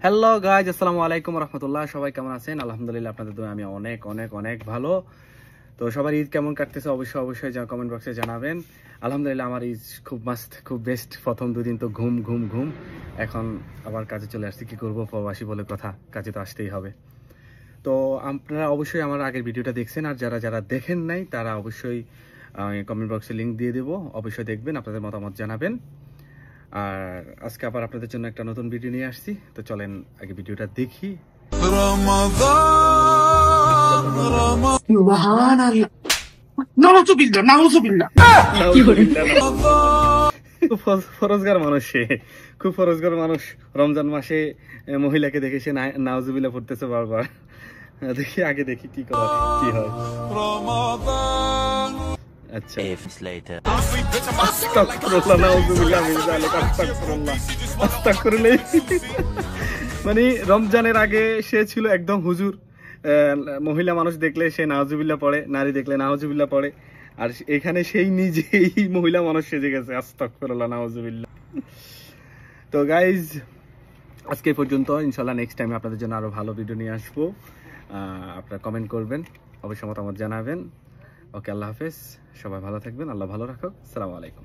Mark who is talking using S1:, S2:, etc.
S1: Hello guys, আসসালামু আলাইকুম রহমতুল্লাহ। সবাই কেমন আছেন? আলহামদুলিল্লাহ, আপনাদের দোয়া আমি অনেক অনেক অনেক ভালো। তো সবার ঈদ কেমন কাটতেছে অবশ্যই কমেন্ট বক্সে জানাবেন। আলহামদুলিল্লাহ, আমার ঈদ খুব মাস্ট, খুব বেস্ট। প্রথম দুদিন তো ঘুম ঘুম ঘুম, এখন আবার কাজে চলে আসছি। কি করবো, প্রবাসী বলে কথা, কাজে তো আসতেই হবে। তো আপনারা অবশ্যই আমার আগের ভিডিওটা দেখছেন, আর যারা যারা দেখেন নাই তারা অবশ্যই কমেন্ট বক্সে লিঙ্ক দিয়ে দেবো, অবশ্যই দেখবেন, আপনাদের মতামত জানাবেন। আর আজকে আবার আপনাদের জন্য একটা নতুন ভিডিও নিয়ে আসছি। তো চলেন আগে ভিডিওটা দেখি। ফরজগার মানুষ সে, খুব ফরজগার মানুষ। রমজান মাসে মহিলাকে দেখে সে নাউজুবিল্লাহ পড়তেছে বারবার। দেখি আগে দেখি কি করা কি হয়। আচ্ছা, মানে রমজানের আগে সে ছিল একদম হুজুর। মহিলা মানুষ দেখলে সে নাউজুবিল্লাহ পড়ে, নারী দেখলে নাউজুবিল্লাহ পড়ে। আর এখানে সেই নিজেই মহিলা মানুষ সেজে গেছে। আস্তাগফিরুল্লাহ, নাউজুবিল্লাহ। তো গাইজ, আজকে পর্যন্ত। ইনশাল্লাহ নেক্সট টাইমে আপনাদের জন্য আরো ভালো ভিডিও নিয়ে আসবো। আপনারা কমেন্ট করবেন, অবশ্যই মতামত জানাবেন। ওকে, আল্লাহ হাফেজ। সবাই ভালো থাকবেন, আল্লাহ ভালো রাখুক। আসসালামু আলাইকুম।